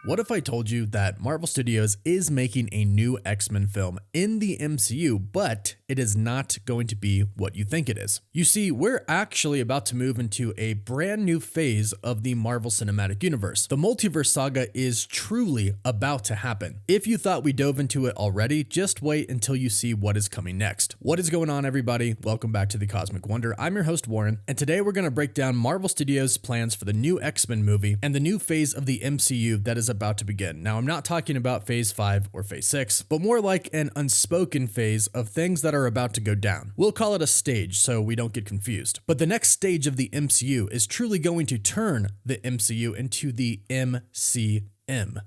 What if I told you that Marvel Studios is making a new X-Men film in the MCU, but it is not going to be what you think it is? You see, we're actually about to move into a brand new phase of the Marvel Cinematic Universe. The Multiverse saga is truly about to happen. If you thought we dove into it already, just wait until you see what is coming next. What is going on, everybody? Welcome back to the Cosmic Wonder. I'm your host, Warren, and today we're going to break down Marvel Studios' plans for the new X-Men movie and the new phase of the MCU that is about to begin. Now, I'm not talking about Phase 5 or Phase 6, but more like an unspoken phase of things that are about to go down. We'll call it a stage so we don't get confused. But the next stage of the MCU is truly going to turn the MCU into the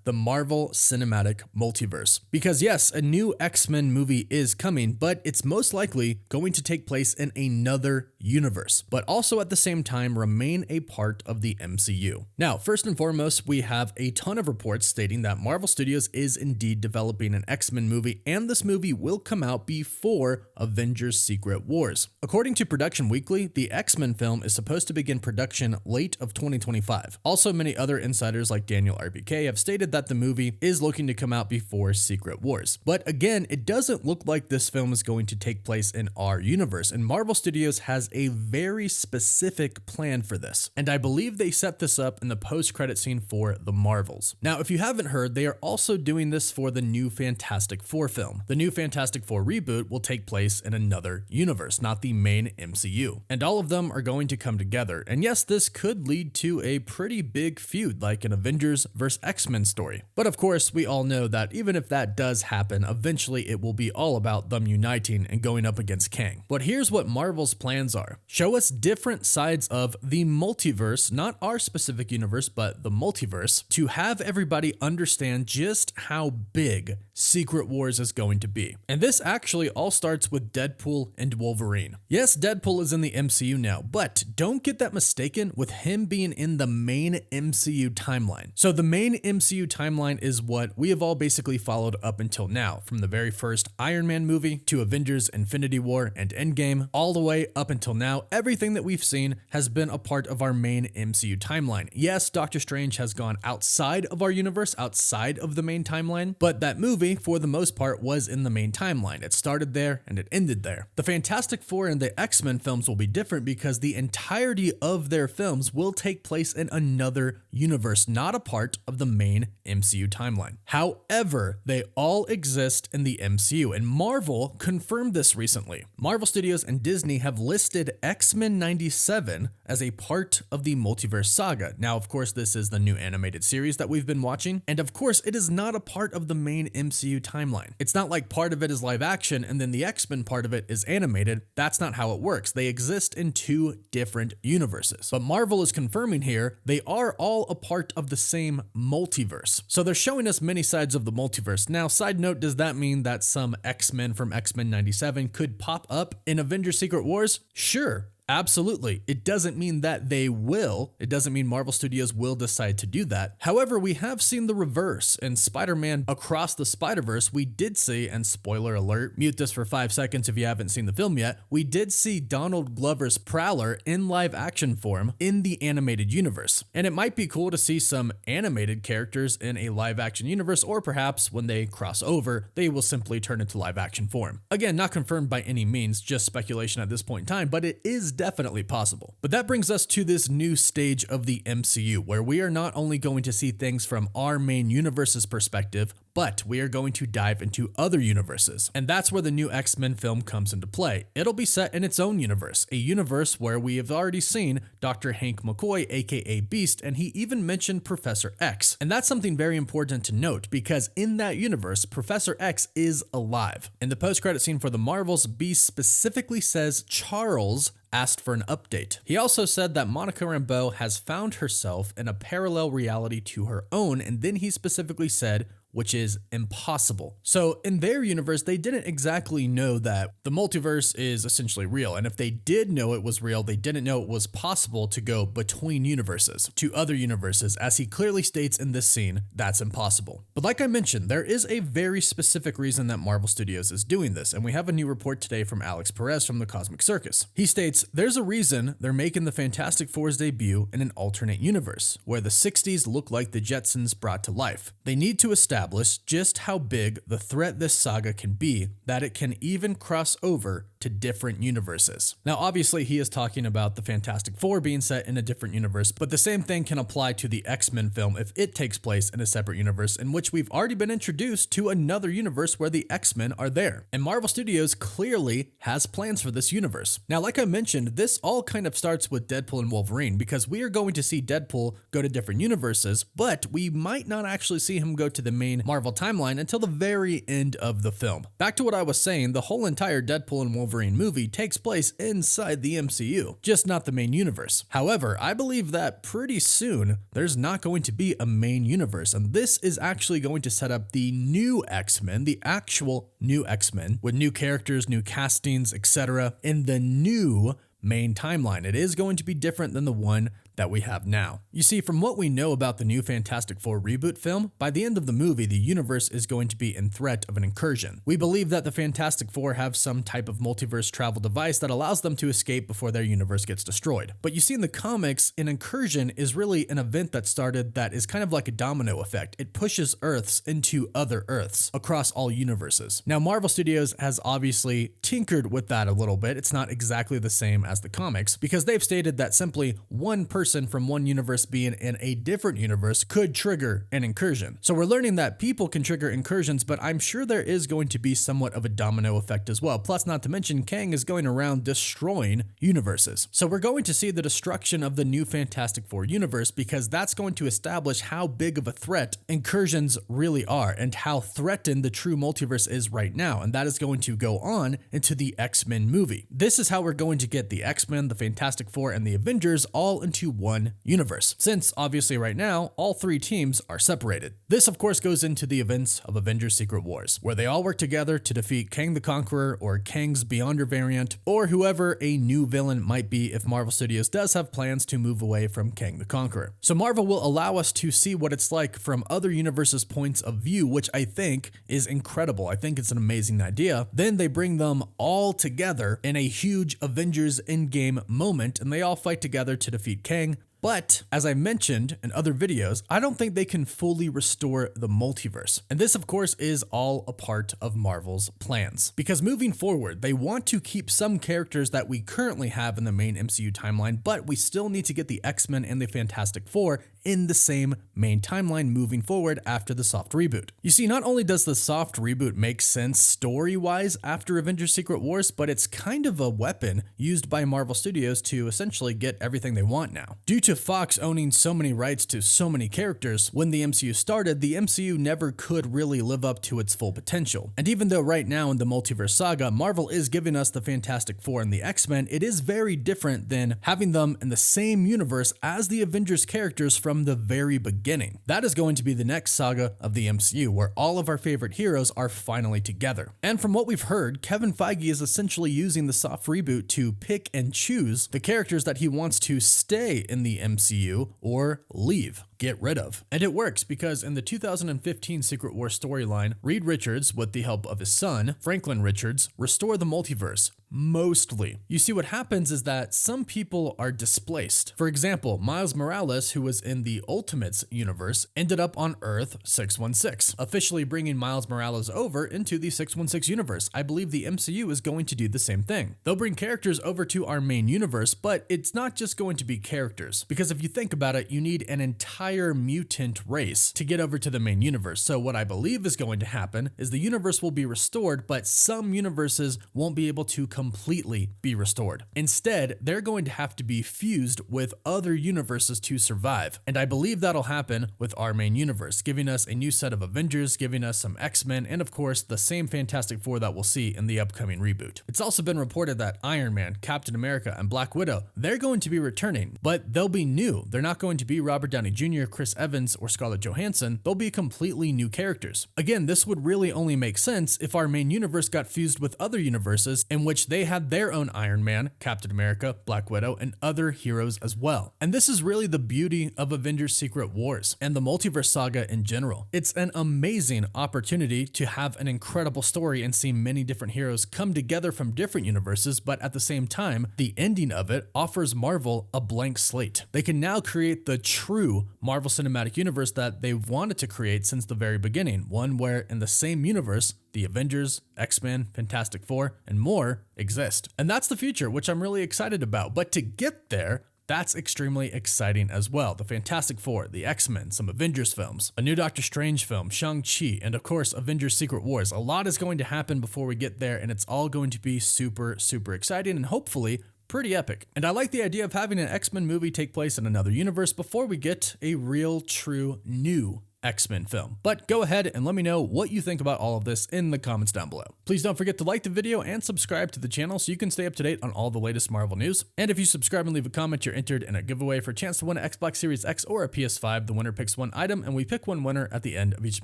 the Marvel Cinematic Multiverse. Because yes, a new X-Men movie is coming, but it's most likely going to take place in another universe, but also at the same time remain a part of the MCU. Now, first and foremost, we have a ton of reports stating that Marvel Studios is indeed developing an X-Men movie, and this movie will come out before Avengers Secret Wars. According to Production Weekly, the X-Men film is supposed to begin production late of 2025. Also, many other insiders like Daniel RBK have stated that the movie is looking to come out before Secret Wars. But again, it doesn't look like this film is going to take place in our universe, and Marvel Studios has a very specific plan for this. And I believe they set this up in the post-credit scene for The Marvels. Now, if you haven't heard, they are also doing this for the new Fantastic Four film. The new Fantastic Four reboot will take place in another universe, not the main MCU. And all of them are going to come together. And yes, this could lead to a pretty big feud, like an Avengers vs. X-Men story. But of course, we all know that even if that does happen, eventually it will be all about them uniting and going up against Kang. But here's what Marvel's plans are. Show us different sides of the multiverse, not our specific universe, but the multiverse, to have everybody understand just how big Secret Wars is going to be. And this actually all starts with Deadpool and Wolverine. Yes, Deadpool is in the MCU now, but don't get that mistaken with him being in the main MCU timeline. So the main MCU timeline is what we have all basically followed up until now, from the very first Iron Man movie to Avengers Infinity War and Endgame, all the way up until now. Everything that we've seen has been a part of our main MCU timeline. Yes, Doctor Strange has gone outside of our universe, outside of the main timeline, but that movie, for the most part, was in the main timeline. It started there and it ended there. The Fantastic Four and the X-Men films will be different because the entirety of their films will take place in another universe, not a part of the main MCU timeline. However, they all exist in the MCU, and Marvel confirmed this recently. Marvel Studios and Disney have listed X-Men 97 as a part of the Multiverse saga. Now, of course, this is the new animated series that we've been watching, and of course, it is not a part of the main MCU timeline. It's not like part of it is live action and then the X-Men part of it is animated. That's not how it works. They exist in two different universes. But Marvel is confirming here they are all a part of the same multiverse. So they're showing us many sides of the multiverse. Now, side note, does that mean that some X-Men from X-Men 97 could pop up in Avengers Secret Wars? Sure. Absolutely. It doesn't mean that they will. It doesn't mean Marvel Studios will decide to do that. However, we have seen the reverse. In Spider-Man Across the Spider-Verse, we did see, and spoiler alert, mute this for 5 seconds if you haven't seen the film yet, we did see Donald Glover's Prowler in live action form in the animated universe. And it might be cool to see some animated characters in a live action universe, or perhaps when they cross over, they will simply turn into live action form. Again, not confirmed by any means, just speculation at this point in time, but it is definitely possible. But that brings us to this new stage of the MCU, where we are not only going to see things from our main universe's perspective, but we are going to dive into other universes. And that's where the new X-Men film comes into play. It'll be set in its own universe, a universe where we have already seen Dr. Hank McCoy, aka Beast, and he even mentioned Professor X. And that's something very important to note, because in that universe, Professor X is alive. In the post-credit scene for The Marvels, Beast specifically says Charles asked for an update. He also said that Monica Rambeau has found herself in a parallel reality to her own, and then he specifically said, which is impossible. So in their universe, they didn't exactly know that the multiverse is essentially real. And if they did know it was real, they didn't know it was possible to go between universes to other universes. As he clearly states in this scene, that's impossible. But like I mentioned, there is a very specific reason that Marvel Studios is doing this. And we have a new report today from Alex Perez from the Cosmic Circus. He states, there's a reason they're making the Fantastic Four's debut in an alternate universe, where the 60s look like the Jetsons brought to life. They need to establish just how big the threat this saga can be, that it can even cross over to different universes. Now, obviously, he is talking about the Fantastic Four being set in a different universe, but the same thing can apply to the X-Men film if it takes place in a separate universe in which we've already been introduced to another universe where the X-Men are there. And Marvel Studios clearly has plans for this universe. Now, like I mentioned, this all kind of starts with Deadpool and Wolverine, because we are going to see Deadpool go to different universes, but we might not actually see him go to the main Marvel timeline until the very end of the film. Back to what I was saying, the whole entire Deadpool and Wolverine movie takes place inside the MCU, just not the main universe. However, I believe that pretty soon there's not going to be a main universe, and this is actually going to set up the new X-Men, the actual new X-Men, with new characters, new castings, etc. in the new main timeline. It is going to be different than the one that we have now. You see, from what we know about the new Fantastic Four reboot film, by the end of the movie, the universe is going to be in threat of an incursion. We believe that the Fantastic Four have some type of multiverse travel device that allows them to escape before their universe gets destroyed. But you see, in the comics, an incursion is really an event that started that is kind of like a domino effect. It pushes Earths into other Earths across all universes. Now, Marvel Studios has obviously tinkered with that a little bit. It's not exactly the same as the comics, because they've stated that simply one person from one universe being in a different universe could trigger an incursion. So we're learning that people can trigger incursions, but I'm sure there is going to be somewhat of a domino effect as well. Plus, not to mention, Kang is going around destroying universes. So we're going to see the destruction of the new Fantastic Four universe, because that's going to establish how big of a threat incursions really are and how threatened the true multiverse is right now. And that is going to go on into the X-Men movie. This is how we're going to get the X-Men, the Fantastic Four, and the Avengers all into one universe, since obviously right now all three teams are separated. This of course goes into the events of Avengers Secret Wars, where they all work together to defeat Kang the Conqueror, or Kang's Beyonder variant, or whoever a new villain might be if Marvel Studios does have plans to move away from Kang the Conqueror. So Marvel will allow us to see what it's like from other universes' points of view, which I think is incredible. I think it's an amazing idea. Then they bring them all together in a huge Avengers Endgame moment, and they all fight together to defeat Kang. But as I mentioned in other videos, I don't think they can fully restore the multiverse. And this, of course, is all a part of Marvel's plans. Because moving forward, they want to keep some characters that we currently have in the main MCU timeline, but we still need to get the X-Men and the Fantastic Four in the same main timeline moving forward after the soft reboot. You see, not only does the soft reboot make sense story-wise after Avengers Secret Wars, but it's kind of a weapon used by Marvel Studios to essentially get everything they want now. Due to Fox owning so many rights to so many characters, when the MCU started, the MCU never could really live up to its full potential. And even though right now in the Multiverse saga, Marvel is giving us the Fantastic Four and the X-Men, it is very different than having them in the same universe as the Avengers characters from the very beginning. That is going to be the next saga of the MCU, where all of our favorite heroes are finally together. And from what we've heard, Kevin Feige is essentially using the soft reboot to pick and choose the characters that he wants to stay in the MCU or leave, get rid of. And it works, because in the 2015 Secret Wars storyline, Reed Richards, with the help of his son, Franklin Richards, restore the multiverse. Mostly. You see, what happens is that some people are displaced. For example, Miles Morales, who was in the Ultimates universe, ended up on Earth 616, officially bringing Miles Morales over into the 616 universe. I believe the MCU is going to do the same thing. They'll bring characters over to our main universe, but it's not just going to be characters, because if you think about it, you need an entire mutant race to get over to the main universe. So what I believe is going to happen is the universe will be restored, but some universes won't be able to completely be restored. Instead, they're going to have to be fused with other universes to survive. And I believe that'll happen with our main universe, giving us a new set of Avengers, giving us some X-Men, and of course, the same Fantastic Four that we'll see in the upcoming reboot. It's also been reported that Iron Man, Captain America, and Black Widow, they're going to be returning, but they'll be new. They're not going to be Robert Downey Jr. Jr., Chris Evans, or Scarlett Johansson, they'll be completely new characters. Again, this would really only make sense if our main universe got fused with other universes in which they had their own Iron Man, Captain America, Black Widow, and other heroes as well. And this is really the beauty of Avengers Secret Wars and the Multiverse saga in general. It's an amazing opportunity to have an incredible story and see many different heroes come together from different universes, but at the same time, the ending of it offers Marvel a blank slate. They can now create the true Marvel Cinematic Universe that they've wanted to create since the very beginning, one where in the same universe, the Avengers, X-Men, Fantastic Four, and more exist. And that's the future, which I'm really excited about. But to get there, that's extremely exciting as well. The Fantastic Four, the X-Men, some Avengers films, a new Doctor Strange film, Shang-Chi, and of course, Avengers Secret Wars. A lot is going to happen before we get there, and it's all going to be super, super exciting and hopefully pretty epic. And I like the idea of having an X-Men movie take place in another universe before we get a real, true, new X-Men film. But go ahead and let me know what you think about all of this in the comments down below. Please don't forget to like the video and subscribe to the channel so you can stay up to date on all the latest Marvel news. And if you subscribe and leave a comment, you're entered in a giveaway for a chance to win an Xbox Series X or a PS5. The winner picks one item and we pick one winner at the end of each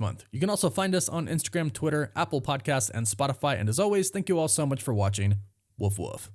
month. You can also find us on Instagram, Twitter, Apple Podcasts, and Spotify. And as always, thank you all so much for watching. Woof woof.